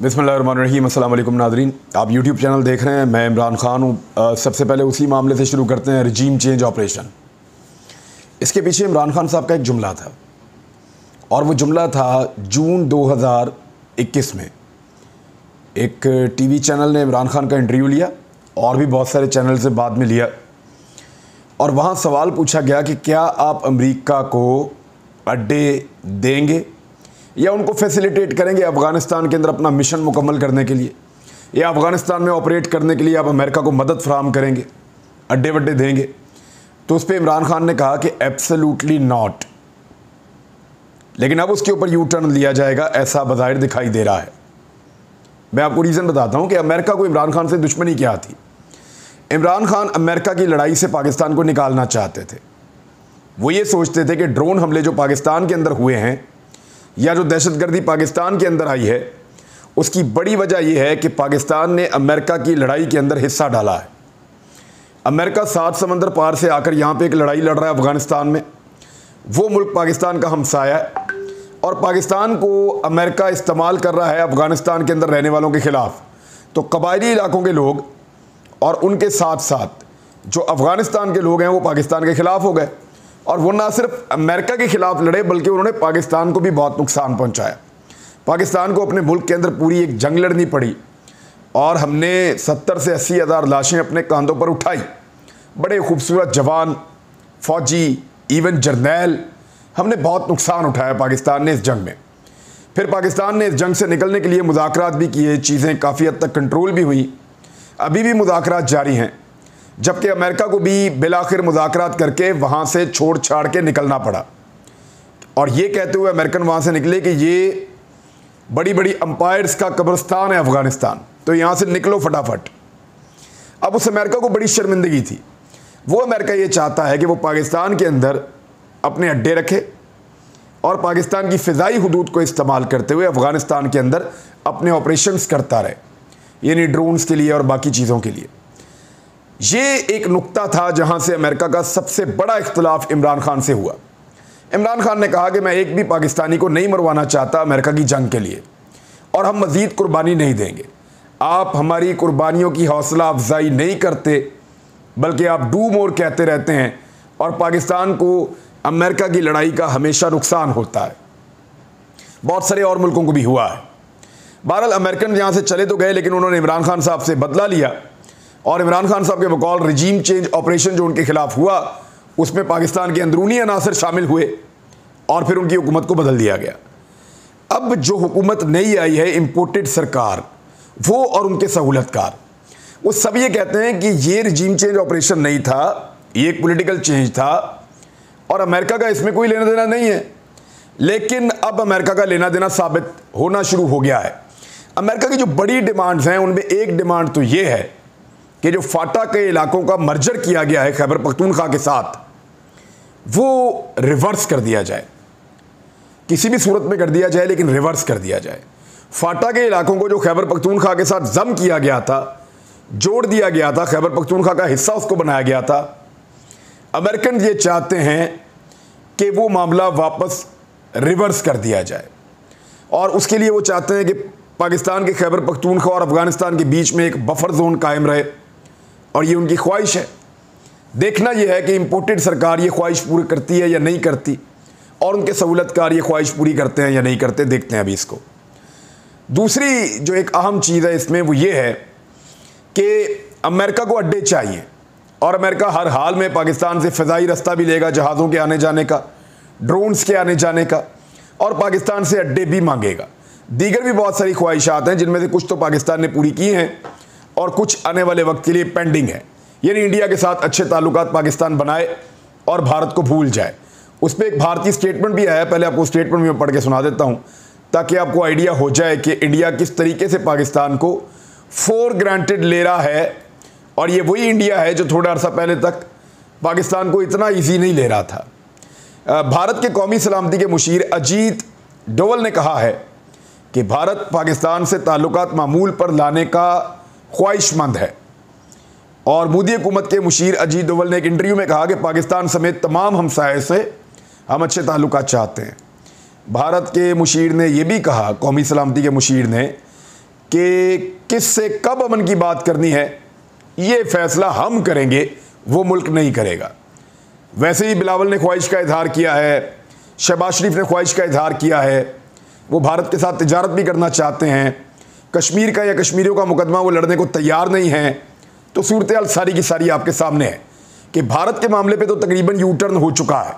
बिस्मिल्लाहिर्रहमानिर्रहीम। अस्सलाम वालेकुम नाज़रीन, आप यूट्यूब चैनल देख रहे हैं। मैं इमरान खान हूँ। सबसे पहले उसी मामले से शुरू करते हैं, रजीम चेंज ऑपरेशन। इसके पीछे इमरान खान साहब का एक जुमला था, और वो जुमला था जून 2021 में एक टीवी चैनल ने इमरान खान का इंटरव्यू लिया, और भी बहुत सारे चैनल से बाद में लिया, और वहाँ सवाल पूछा गया कि क्या आप अमेरिका को अड्डे देंगे या उनको फैसिलिटेट करेंगे अफ़गानिस्तान के अंदर अपना मिशन मुकम्मल करने के लिए, या अफ़गानिस्तान में ऑपरेट करने के लिए आप अमेरिका को मदद फराहम करेंगे, अड्डे वड्डे देंगे। तो उस पर इमरान खान ने कहा कि एब्सोल्युटली नॉट। लेकिन अब उसके ऊपर यू टर्न लिया जाएगा, ऐसा बज़ाहिर दिखाई दे रहा है। मैं आपको रीज़न बताता हूँ कि अमेरिका को इमरान खान से दुश्मनी क्या थी। इमरान खान अमेरिका की लड़ाई से पाकिस्तान को निकालना चाहते थे। वो ये सोचते थे कि ड्रोन हमले जो पाकिस्तान के अंदर हुए हैं, या जो दहशतगर्दी पाकिस्तान के अंदर आई है, उसकी बड़ी वजह यह है कि पाकिस्तान ने अमेरिका की लड़ाई के अंदर हिस्सा डाला है। अमेरिका 7 समंदर पार से आकर यहाँ पे एक लड़ाई लड़ रहा है अफ़गानिस्तान में। वो मुल्क पाकिस्तान का हमसाया है, और पाकिस्तान को अमेरिका इस्तेमाल कर रहा है अफ़गानिस्तान के अंदर रहने वालों के ख़िलाफ़। तो कबायली इलाकों के लोग और उनके साथ साथ जो अफ़गानिस्तान के लोग हैं वो पाकिस्तान के ख़िलाफ़ हो गए, और वो ना सिर्फ अमेरिका के ख़िलाफ़ लड़े बल्कि उन्होंने पाकिस्तान को भी बहुत नुकसान पहुंचाया। पाकिस्तान को अपने मुल्क के अंदर पूरी एक जंग लड़नी पड़ी, और हमने 70 से 80 हज़ार लाशें अपने कंधों पर उठाई। बड़े खूबसूरत जवान, फ़ौजी, इवन जर्नैल, हमने बहुत नुकसान उठाया पाकिस्तान ने इस जंग में। फिर पाकिस्तान ने इस जंग से निकलने के लिए मुज़ाकरात भी किए, चीज़ें काफ़ी हद तक कंट्रोल भी हुई, अभी भी मुज़ाकरात जारी हैं। जबकि अमेरिका को भी बिलाखिर मुज़ाकरात करके वहाँ से छोड़ छाड़ के निकलना पड़ा, और ये कहते हुए अमेरिकन वहाँ से निकले कि ये बड़ी बड़ी अंपायर्स का कब्रिस्तान है अफ़गानिस्तान, तो यहाँ से निकलो फटाफट। अब उस अमेरिका को बड़ी शर्मिंदगी थी। वो अमेरिका ये चाहता है कि वो पाकिस्तान के अंदर अपने अड्डे रखे, और पाकिस्तान की फ़िज़ाई हुदूद को इस्तेमाल करते हुए अफ़गानिस्तान के अंदर अपने ऑपरेशंस करता रहे, यानी ड्रोन्स के लिए और बाकी चीज़ों के लिए। ये एक नुक्ता था जहां से अमेरिका का सबसे बड़ा इख्तिलाफ इमरान खान से हुआ। इमरान खान ने कहा कि मैं एक भी पाकिस्तानी को नहीं मरवाना चाहता अमेरिका की जंग के लिए, और हम मज़ीद कुर्बानी नहीं देंगे। आप हमारी कुर्बानियों की हौसला अफजाई नहीं करते, बल्कि आप डू मोर कहते रहते हैं, और पाकिस्तान को अमेरिका की लड़ाई का हमेशा नुकसान होता है। बहुत सारे और मुल्कों को भी हुआ है। बहरहाल अमेरिकन यहाँ से चले तो गए, लेकिन उन्होंने इमरान खान साहब से बदला लिया, और इमरान खान साहब के बकौल रजीम चेंज ऑपरेशन जो उनके खिलाफ हुआ, उसमें पाकिस्तान के अंदरूनी अनासर शामिल हुए, और फिर उनकी हुकूमत को बदल दिया गया। अब जो हुकूमत नई आई है, इम्पोर्टेड सरकार, वो और उनके सहूलतकार, वो सब ये कहते हैं कि ये रजीम चेंज ऑपरेशन नहीं था, ये एक पॉलिटिकल चेंज था, और अमेरिका का इसमें कोई लेना देना नहीं है। लेकिन अब अमेरिका का लेना देना साबित होना शुरू हो गया है। अमेरिका की जो बड़ी डिमांड्स हैं, उनमें एक डिमांड तो ये है कि जो फाटा के इलाकों का मर्जर किया गया है खैबर पख्तूनख्वा के साथ, वो रिवर्स कर दिया जाए। किसी भी सूरत में कर दिया जाए, लेकिन रिवर्स कर दिया जाए। फाटा के इलाकों को जो खैबर पख्तूनख्वा के साथ जम किया गया था, जोड़ दिया गया था, खैबर पख्तूनख्वा का हिस्सा उसको बनाया गया था, अमेरिकन ये चाहते हैं कि वो मामला वापस रिवर्स कर दिया जाए, और उसके लिए वो चाहते हैं कि पाकिस्तान के खैबर पख्तूनख्वा और अफ़गानिस्तान के बीच में एक बफर जोन कायम रहे, और ये उनकी ख्वाहिश है। देखना यह है कि इम्पोर्टेड सरकार ये ख्वाहिश पूरी करती है या नहीं करती, और उनके सहूलतकार ये ख्वाहिश पूरी करते हैं या नहीं करते, देखते हैं अभी इसको। दूसरी जो एक अहम चीज़ है इसमें, वो ये है कि अमेरिका को अड्डे चाहिए, और अमेरिका हर हाल में पाकिस्तान से फ़िज़ाई रास्ता भी लेगा, जहाज़ों के आने जाने का, ड्रोन्स के आने जाने का, और पाकिस्तान से अड्डे भी मांगेगा। दीगर भी बहुत सारी ख्वाहिशात हैं, जिनमें से कुछ तो पाकिस्तान ने पूरी की हैं, और कुछ आने वाले वक्त के लिए पेंडिंग है। यानी इंडिया के साथ अच्छे ताल्लुकात पाकिस्तान बनाए और भारत को भूल जाए। उस पर एक भारतीय स्टेटमेंट भी आया, पहले आपको स्टेटमेंट भी मैं पढ़ के सुना देता हूँ, ताकि आपको आइडिया हो जाए कि इंडिया किस तरीके से पाकिस्तान को फॉर ग्रांटेड ले रहा है, और ये वही इंडिया है जो थोड़ा अर्सा पहले तक पाकिस्तान को इतना ईजी नहीं ले रहा था। भारत के कौमी सलामती के मुशीर अजीत डोवल ने कहा है कि भारत पाकिस्तान से ताल्लुकात मामूल पर लाने का ख्वाहिशमंद है, और मोदी हुकूमत के मुशीर अजीत डोवल ने एक इंटरव्यू में कहा कि पाकिस्तान समेत तमाम हमसाये से हम अच्छे ताल्लुकात चाहते हैं। भारत के मुशीर ने यह भी कहा, कौमी सलामती के मुशीर ने, कि किससे कब अमन की बात करनी है, ये फैसला हम करेंगे, वो मुल्क नहीं करेगा। वैसे ही बिलावल ने ख्वाहिश का इजहार किया है, शहबाज शरीफ ने ख्वाहिश का इजहार किया है, वो भारत के साथ तिजारत भी करना चाहते हैं। कश्मीर का या कश्मीरियों का मुकदमा वो लड़ने को तैयार नहीं है। तो सूरत हाल सारी की सारी आपके सामने है कि भारत के मामले पे तो तकरीबन यू टर्न हो चुका है।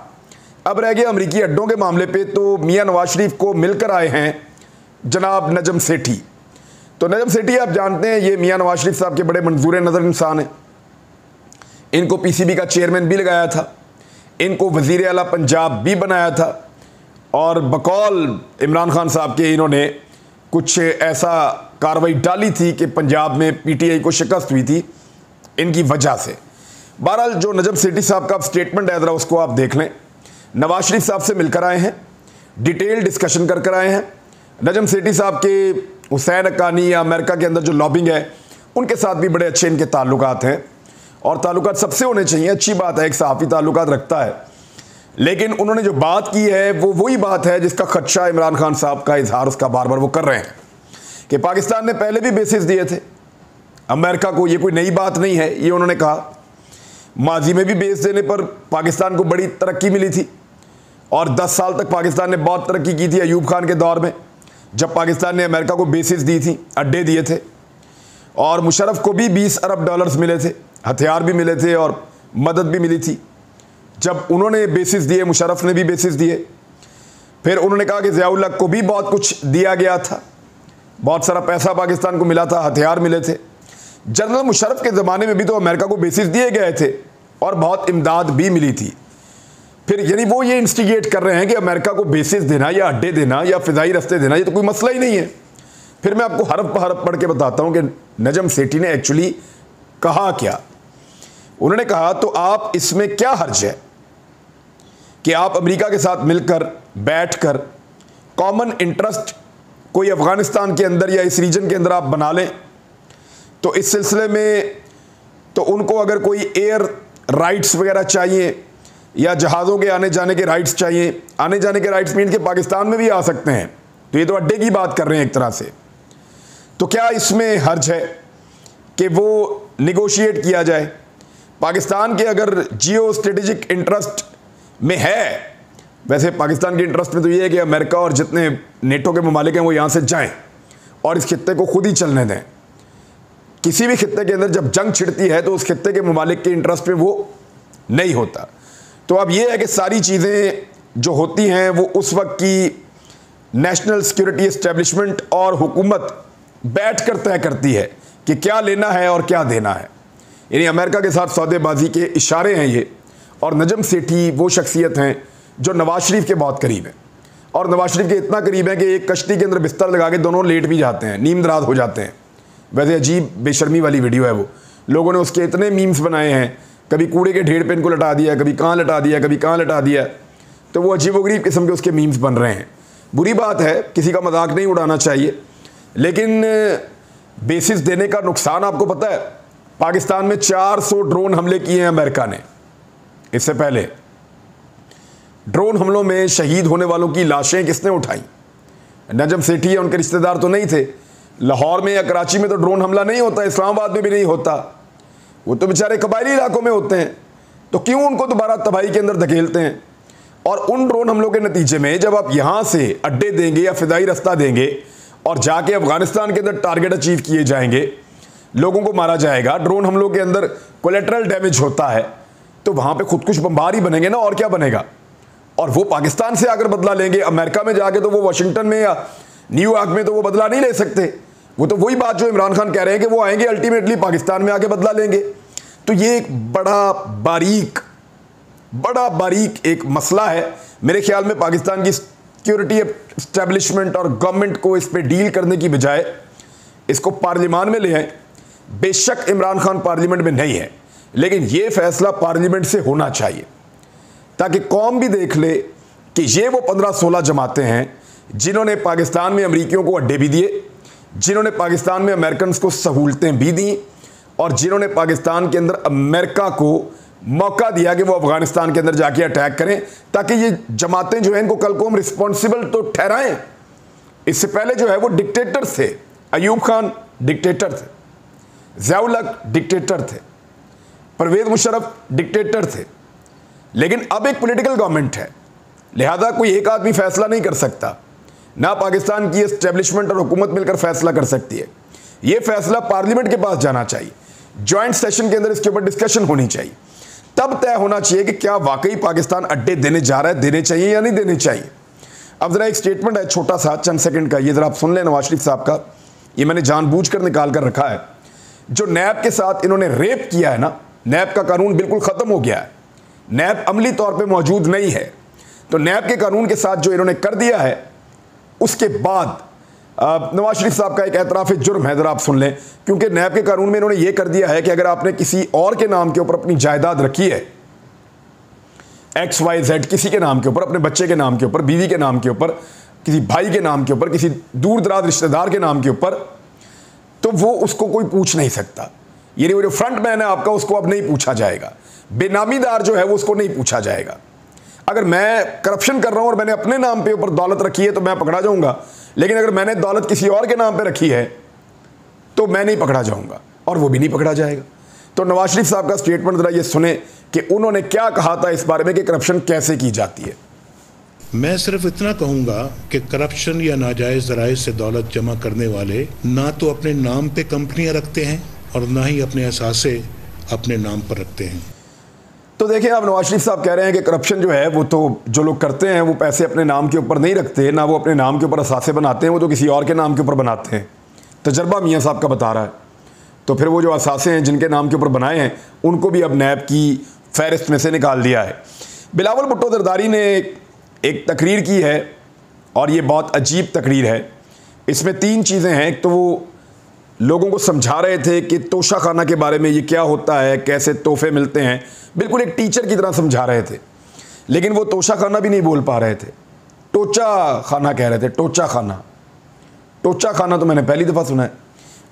अब रह गया अमरीकी अड्डों के मामले पे, तो मियां नवाज शरीफ को मिलकर आए हैं जनाब नजम सेठी। तो नजम सेठी आप जानते हैं, ये मियां नवाज शरीफ साहब के बड़े मंजूर नज़र इंसान हैं। इनको पीसीबी का चेयरमैन भी लगाया था, इनको वज़ीर आला पंजाब भी बनाया था, और बकौल इमरान खान साहब के इन्होंने कुछ ऐसा कार्रवाई डाली थी कि पंजाब में पीटीआई को शिकस्त हुई थी इनकी वजह से। बहरहाल जो नजम सेठी साहब का स्टेटमेंट है, ज़रा उसको आप देख लें। नवाज शरीफ साहब से मिलकर आए हैं, डिटेल डिस्कशन कर आए हैं। नजम सेठी साहब के हुसैन हक्कानी या अमेरिका के अंदर जो लॉबिंग है, उनके साथ भी बड़े अच्छे इनके ताल्लुकात हैं, और ताल्लुकात सबसे होने चाहिए। अच्छी बात है, एक सहाफ़ी ताल्लुकात रखता है, लेकिन उन्होंने जो बात की है वो वही बात है जिसका खदशा इमरान खान साहब का इजहार उसका बार बार वो कर रहे हैं कि पाकिस्तान ने पहले भी बेसिस दिए थे अमेरिका को, ये कोई नई बात नहीं है। ये उन्होंने कहा माजी में भी बेस देने पर पाकिस्तान को बड़ी तरक्की मिली थी, और 10 साल तक पाकिस्तान ने बहुत तरक्की की थी अयूब खान के दौर में, जब पाकिस्तान ने अमेरिका को बेसिस दी थी, अड्डे दिए थे, और मुशर्रफ को भी 20 अरब डॉलर्स मिले थे, हथियार भी मिले थे और मदद भी मिली थी। जब उन्होंने बेसिस दिए, मुशर्रफ ने भी बेसिस दिए। फिर उन्होंने कहा कि ज़ियाउल हक को भी बहुत कुछ दिया गया था, बहुत सारा पैसा पाकिस्तान को मिला था, हथियार मिले थे। जनरल मुशर्रफ के ज़माने में भी तो अमेरिका को बेसिस दिए गए थे और बहुत इमदाद भी मिली थी। फिर यानी वो ये इंस्टिगेट कर रहे हैं कि अमेरिका को बेसिस देना या अड्डे देना या फ़िज़ाई रस्ते देना, ये तो कोई मसला ही नहीं है। फिर मैं आपको हरफ हरफ पढ़ के बताता हूँ कि नजम सेठी ने एक्चुअली कहा क्या। उन्होंने कहा, तो आप इसमें क्या हर्ज है कि आप अमेरिका के साथ मिलकर बैठकर कॉमन इंटरेस्ट कोई अफ़गानिस्तान के अंदर या इस रीजन के अंदर आप बना लें। तो इस सिलसिले में तो उनको अगर कोई एयर राइट्स वगैरह चाहिए या जहाज़ों के आने जाने के राइट्स चाहिए, आने जाने के राइट्स मीन के पाकिस्तान में भी आ सकते हैं, तो ये तो अड्डे की बात कर रहे हैं एक तरह से। तो क्या इसमें हर्ज है कि वो निगोशिएट किया जाए? पाकिस्तान के अगर जियो स्ट्रेटेजिक इंटरेस्ट में है, वैसे पाकिस्तान के इंटरेस्ट में तो ये है कि अमेरिका और जितने नेटो के ममालिक हैं वो यहाँ से जाएं और इस खित्ते को खुद ही चलने दें। किसी भी खित्ते के अंदर जब जंग छिड़ती है तो उस खित्ते के ममालिक के इंटरेस्ट में वो नहीं होता। तो अब ये है कि सारी चीज़ें जो होती हैं वो उस वक्त की नेशनल सिक्योरिटी एस्टेब्लिशमेंट और हुकूमत बैठ कर तय करती है कि क्या लेना है और क्या देना है। यानी अमेरिका के साथ सौदेबाजी के इशारे हैं ये। और नजम सेठी वो शख्सियत हैं जो नवाज शरीफ के बहुत करीब हैं, और नवाज शरीफ के इतना करीब हैं कि एक कश्ती के अंदर बिस्तर लगा के दोनों लेट भी जाते हैं, नींद रात हो जाते हैं। वैसे अजीब बेशर्मी वाली वीडियो है वो, लोगों ने उसके इतने मीम्स बनाए हैं, कभी कूड़े के ढेर पे इनको लटा दिया, कभी कहाँ लटा दिया, कभी कहाँ लटा दिया। तो वो अजीबोगरीब किस्म के उसके मीम्स बन रहे हैं। बुरी बात है, किसी का मजाक नहीं उड़ाना चाहिए, लेकिन बेसिस देने का नुकसान आपको पता है। पाकिस्तान में 400 ड्रोन हमले किए हैं अमेरिका ने। इससे पहले ड्रोन हमलों में शहीद होने वालों की लाशें किसने उठाई? नजम सेठी या उनके रिश्तेदार तो नहीं थे। लाहौर में या कराची में तो ड्रोन हमला नहीं होता, इस्लामाबाद में भी नहीं होता, वो तो बेचारे कबायली इलाकों में होते हैं। तो क्यों उनको दोबारा तबाही के अंदर धकेलते हैं? और उन ड्रोन हमलों के नतीजे में जब आप यहाँ से अड्डे देंगे या फ़िज़ाई रास्ता देंगे और जाके अफ़गानिस्तान के अंदर टारगेट अचीव किए जाएंगे, लोगों को मारा जाएगा, ड्रोन हमलों के अंदर कोलेटरल डैमेज होता है, तो वहाँ पे खुदकुश बम्बार ही बनेंगे ना, और क्या बनेगा। और वो पाकिस्तान से आकर बदला लेंगे, अमेरिका में जाके तो वो वाशिंगटन में या न्यूयॉर्क में तो वो बदला नहीं ले सकते। वो तो वही बात जो इमरान खान कह रहे हैं कि वो आएंगे अल्टीमेटली पाकिस्तान में आके बदला लेंगे। तो ये एक बड़ा बारीक एक मसला है। मेरे ख्याल में पाकिस्तान की सिक्योरिटी एस्टेब्लिशमेंट और गवर्नमेंट को इस पर डील करने की बजाय इसको पार्लियामान में ले आए। बेशक इमरान खान पार्लियामेंट में नहीं है, लेकिन ये फैसला पार्लियामेंट से होना चाहिए ताकि कौम भी देख ले कि ये वो 15-16 जमातें हैं जिन्होंने पाकिस्तान में अमरीकियों को अड्डे भी दिए, जिन्होंने पाकिस्तान में अमेरिकन को सहूलतें भी दी, और जिन्होंने पाकिस्तान के अंदर अमेरिका को मौका दिया कि वो अफगानिस्तान के अंदर जाके अटैक करें, ताकि ये जमातें जो हैं इनको कल को हम रिस्पॉन्सिबल तो ठहराएं। इससे पहले जो है वो डिक्टेटर थे, अयूब खान डिक्टेटर थे, ज़ियाउल हक डिक्टेटर थे, परवेज़ मुशर्रफ डिक्टेटर थे। लेकिन अब एक पॉलिटिकल गवर्नमेंट है, लिहाजा कोई एक आदमी फैसला नहीं कर सकता, ना पाकिस्तान की एस्टेब्लिशमेंट और हुकूमत मिलकर फैसला कर सकती है। ये फैसला पार्लियामेंट के पास जाना चाहिए, जॉइंट सेशन के अंदर इसके ऊपर डिस्कशन होनी चाहिए, तब तय होना चाहिए कि क्या वाकई पाकिस्तान अड्डे देने जा रहा है, देने चाहिए या नहीं देने चाहिए। अब ज़रा एक स्टेटमेंट है छोटा सा, चंद सेकंड का, ये ज़रा आप सुन लें नवाज शरीफ साहब का। ये मैंने जानबूझकर निकाल कर रखा है। जो नैब के साथ इन्होंने रेप किया है ना, नैब का कानून बिल्कुल ख़त्म हो गया है, नैब अमली तौर पर मौजूद नहीं है। तो नैब के कानून के साथ जो इन्होंने कर दिया है, उसके बाद नवाज शरीफ साहब का एक एतराफ़ जुर्म है, ज़रा आप सुन लें। क्योंकि नैब के कानून में इन्होंने ये कर दिया है कि अगर आपने किसी और के नाम के ऊपर अपनी जायदाद रखी है, XYZ किसी के नाम के ऊपर, अपने बच्चे के नाम के ऊपर, बीवी के नाम के ऊपर, किसी भाई के नाम के ऊपर, किसी दूर दराज रिश्तेदार के नाम के ऊपर, तो वो उसको कोई पूछ नहीं सकता। यानी वो जो फ्रंट मैन है आपका, उसको अब नहीं पूछा जाएगा। बेनामीदार जो है वो उसको नहीं पूछा जाएगा। अगर मैं करप्शन कर रहा हूं और मैंने अपने नाम पे ऊपर दौलत रखी है तो मैं पकड़ा जाऊंगा, लेकिन अगर मैंने दौलत किसी और के नाम पे रखी है तो मैं नहीं पकड़ा जाऊंगा और वो भी नहीं पकड़ा जाएगा। तो नवाज शरीफ साहब का स्टेटमेंट जरा ये सुने कि उन्होंने क्या कहा था इस बारे में कि करप्शन कैसे की जाती है। मैं सिर्फ इतना कहूंगा कि करप्शन या नाजायज ज़राए से दौलत जमा करने वाले ना तो अपने नाम पे कंपनियां रखते हैं और ना ही अपने असासे अपने नाम पर रखते हैं। तो देखिए, अब नवाज शरीफ साहब कह रहे हैं कि करप्शन जो है वो तो जो लोग करते हैं वो पैसे अपने नाम के ऊपर नहीं रखते, ना वो अपने नाम के ऊपर असासे बनाते हैं, वो तो किसी और के नाम के ऊपर बनाते हैं। तजर्बा मियाँ साहब का बता रहा है। तो फिर वो जो असासे हैं जिनके नाम के ऊपर बनाए हैं, उनको भी अब नैब की फहरिस्त में से निकाल दिया है। बिलावल भुट्टो जरदारी ने एक तकरीर की है और ये बहुत अजीब तकरीर है। इसमें 3 चीज़ें हैं। एक तो वो लोगों को समझा रहे थे कि तोशा खाना के बारे में, ये क्या होता है, कैसे तोहफे मिलते हैं, बिल्कुल एक टीचर की तरह समझा रहे थे। लेकिन वो तोशा खाना भी नहीं बोल पा रहे थे, टोचा खाना कह रहे थे। टोचा खाना, टोचा खाना तो मैंने पहली दफ़ा सुना है।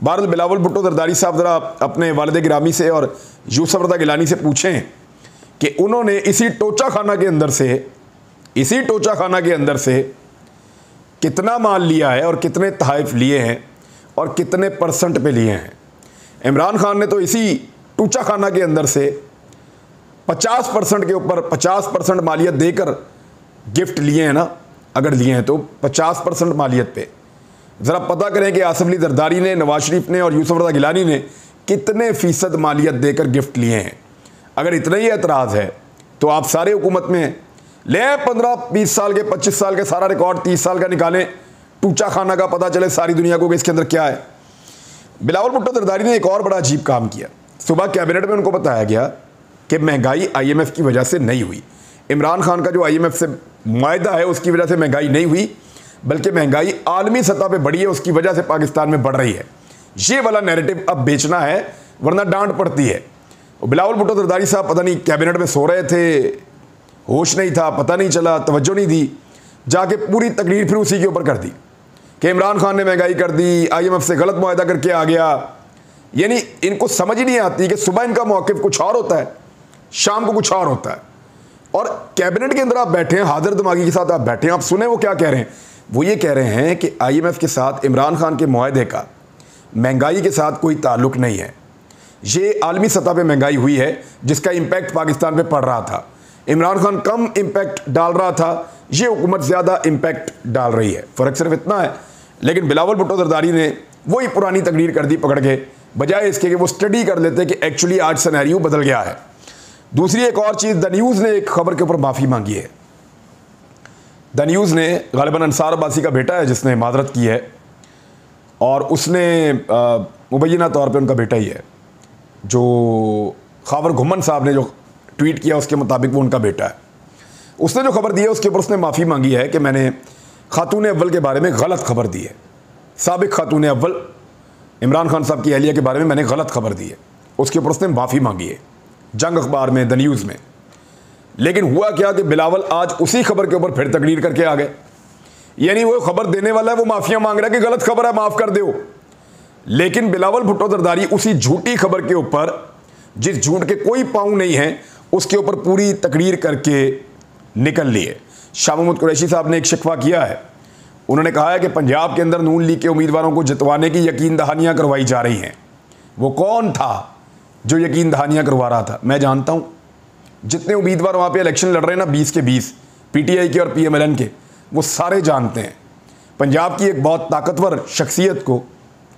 बहरहाल बिलावल भुट्टो जरदारी साहब ज़रा अपने वालिद गिरामी से और यूसुफ रज़ा गिलानी से पूछें कि उन्होंने इसी टोचा खाना के अंदर से कितना माल लिया है और कितने तहफ़ लिए हैं और कितने % पे लिए हैं। इमरान खान ने तो इसी टोचा खाना के अंदर से 50% के ऊपर 50% मालियत देकर गिफ्ट लिए हैं ना, अगर लिए हैं तो 50% मालियत पे। ज़रा पता करें कि आसिफ अली जरदारी ने, नवाज शरीफ ने और यूसुफ रज़ा गिलानी ने कितने फ़ीसद मालियत देकर गिफ्ट लिए हैं। अगर इतना ही एतराज़ है तो आप सारे हुकूमत में ले 15-20 साल के, 25 साल के सारा रिकॉर्ड 30 साल का निकालें, टूचा खाना का पता चले सारी दुनिया को कि इसके अंदर क्या है। बिलावल भुट्टो जरदारी ने एक और बड़ा अजीब काम किया। सुबह कैबिनेट में उनको बताया गया कि महंगाई IMF की वजह से नहीं हुई। इमरान खान का जो IMF से मुआहदा है उसकी वजह से महंगाई नहीं हुई, बल्कि महंगाई आलमी सतह पे बढ़ी है, उसकी वजह से पाकिस्तान में बढ़ रही है। ये वाला नैरेटिव अब बेचना है, वरना डांट पड़ती है। बिलावल भुट्टो जरदारी साहब पता नहीं कैबिनेट में सो रहे थे, होश नहीं था, पता नहीं चला, तवज्जो नहीं दी, जाके पूरी तकरीर फिर उसी के ऊपर कर दी कि इमरान खान ने महंगाई कर दी, IMF से गलत मुआहदा करके आ गया। यानी इनको समझ ही नहीं आती कि सुबह इनका मौक़िफ़ कुछ और होता है, शाम को कुछ और होता है। और कैबिनेट के अंदर आप बैठे हैं, हाजिर दिमागी के साथ आप बैठे हैं, आप सुने वो क्या कह रहे हैं। वो ये कह रहे हैं कि IMF के साथ इमरान खान के मुआहदे का महंगाई के साथ कोई ताल्लुक़ नहीं है। ये आलमी सतह पे महंगाई हुई है जिसका इम्पैक्ट पाकिस्तान पे पड़ रहा था। इमरान खान कम इम्पैक्ट डाल रहा था, ये हुकूमत ज़्यादा इम्पैक्ट डाल रही है। फ़र्क सिर्फ इतना है। लेकिन बिलावल भुट्टो जरदारी ने वही पुरानी तकरीर कर दी पकड़ के, बजाय इसके कि वो स्टडी कर लेते कि एक्चुअली आज सिनेरियो बदल गया है। दूसरी एक और चीज़, द न्यूज़ ने एक खबर के ऊपर माफ़ी मांगी है। द न्यूज़ ने, गालिबन अंसार अब्बासी का बेटा है जिसने माजरत की है, और उसने मुबैना तौर पे उनका बेटा ही है। जो खावर घुमन साहब ने जो ट्वीट किया उसके मुताबिक वो उनका बेटा है। उसने जो खबर दी है उसके ऊपर उसने माफ़ी मांगी है कि मैंने खातून अव्वल के बारे में गलत खबर दी है। साबिक खातून अव्वल इमरान खान साहब की अहलिया के बारे में मैंने गलत खबर दी है, उसके ऊपर उसने माफ़ी मांगी है जंग अखबार में, द न्यूज़ में। लेकिन हुआ क्या कि बिलावल आज उसी खबर के ऊपर फिर तकरीर करके आ गए। यानी वो खबर देने वाला है वो माफ़िया मांग रहा है कि गलत खबर है, माफ़ कर दो। लेकिन बिलावल भुट्टो जरदारी उसी झूठी खबर के ऊपर, जिस झूठ के कोई पाँव नहीं है, उसके ऊपर पूरी तकरीर करके निकल लिए। शाह महमूद कुरैशी साहब ने एक शिकवा किया है, उन्होंने कहा है कि पंजाब के अंदर नून लीग के उम्मीदवारों को जितवाने की यकीन दहानियाँ करवाई जा रही हैं। वो कौन था जो यकीन दहानियाँ करवा रहा था? मैं जानता हूँ। जितने उम्मीदवार वहाँ पे इलेक्शन लड़ रहे हैं ना, 20 के 20 पीटीआई के और पीएमएलएन के, वो सारे जानते हैं पंजाब की एक बहुत ताकतवर शख्सियत को,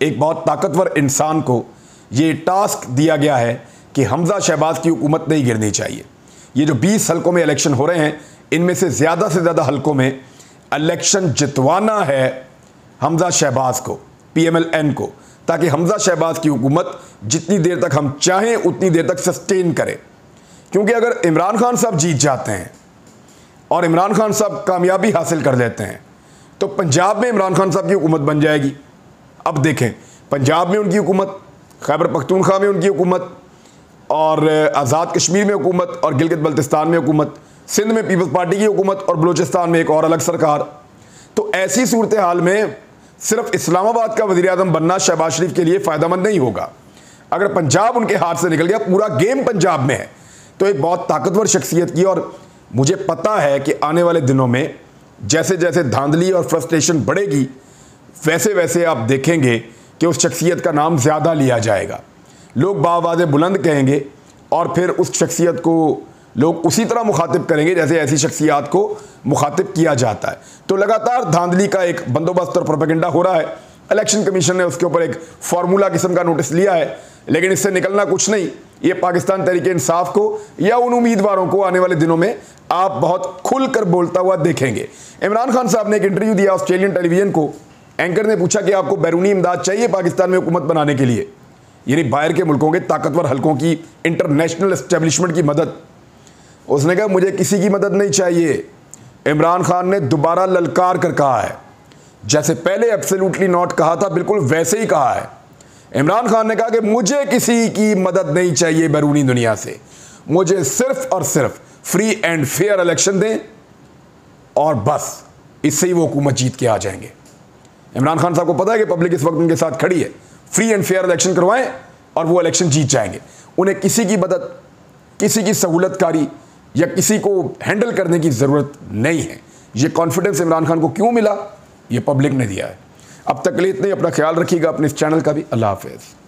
एक बहुत ताकतवर इंसान को ये टास्क दिया गया है कि हमज़ा शहबाज की हुकूमत नहीं गिरनी चाहिए। ये जो 20 हलकों में इलेक्शन हो रहे हैं, इनमें से ज़्यादा हलकों में इलेक्शन जितवाना है हमज़ा शहबाज को, पीएमएलएन को, ताकि हमज़ा शहबाज की हुकूमत जितनी देर तक हम चाहें उतनी देर तक सस्टेन करें। क्योंकि अगर इमरान खान साहब जीत जाते हैं और इमरान खान साहब कामयाबी हासिल कर लेते हैं तो पंजाब में इमरान खान साहब की हुकूमत बन जाएगी। अब देखें, पंजाब में उनकी हुकूमत, खैबर पख्तूनख्वा में उनकी हुकूमत, और आज़ाद कश्मीर में हुकूमत, और गिलगित बल्तिस्तान में हुकूमत, सिंध में पीपल्स पार्टी की हुकूमत, और बलूचिस्तान में एक और अलग सरकार। तो ऐसी सूरत हाल में सिर्फ इस्लामाबाद का वज़ीर आज़म बनना शहबाज शरीफ के लिए फ़ायदेमंद नहीं होगा। अगर पंजाब उनके हाथ से निकल गया, पूरा गेम पंजाब में है, तो एक बहुत ताकतवर शख्सियत की, और मुझे पता है कि आने वाले दिनों में जैसे जैसे धांधली और फ्रस्ट्रेशन बढ़ेगी, वैसे वैसे आप देखेंगे कि उस शख्सियत का नाम ज़्यादा लिया जाएगा। लोग बावाज़े बुलंद कहेंगे और फिर उस शख्सियत को लोग उसी तरह मुखातिब करेंगे जैसे ऐसी शख्सियात को मुखातिब किया जाता है। तो लगातार धांधली का एक बंदोबस्त और प्रोपेगेंडा हो रहा है। इलेक्शन कमीशन ने उसके ऊपर एक फार्मूला किस्म का नोटिस लिया है, लेकिन इससे निकलना कुछ नहीं। ये पाकिस्तान तहरीक इंसाफ को या उन उम्मीदवारों को आने वाले दिनों में आप बहुत खुलकर बोलता हुआ देखेंगे। इमरान खान साहब ने एक इंटरव्यू दिया ऑस्ट्रेलियन टेलीविजन को। एंकर ने पूछा कि आपको बैरूनी इमदाद चाहिए पाकिस्तान में हुकूमत बनाने के लिए, यानी बाहर के मुल्कों के ताकतवर हलकों की इंटरनेशनल एस्टेब्लिशमेंट की मदद। उसने कहा मुझे किसी की मदद नहीं चाहिए। इमरान खान ने दोबारा ललकार कर कहा है, जैसे पहले एब्सोल्युटली नॉट कहा था, बिल्कुल वैसे ही कहा है। इमरान खान ने कहा कि मुझे किसी की मदद नहीं चाहिए बैरूनी दुनिया से, मुझे सिर्फ और सिर्फ फ्री एंड फेयर इलेक्शन दें और बस, इससे ही वो हुकूमत जीत के आ जाएंगे। इमरान खान साहब को पता है कि पब्लिक इस वक्त उनके साथ खड़ी है। फ्री एंड फेयर इलेक्शन करवाएं और वो इलेक्शन जीत जाएंगे। उन्हें किसी की मदद, किसी की सहूलतकारी या किसी को हैंडल करने की ज़रूरत नहीं है। ये कॉन्फिडेंस इमरान खान को क्यों मिला, ये पब्लिक ने दिया है। अब तक के लिए इतने, अपना ख्याल रखिएगा, अपने इस चैनल का भी। अल्लाह हाफ़िज़।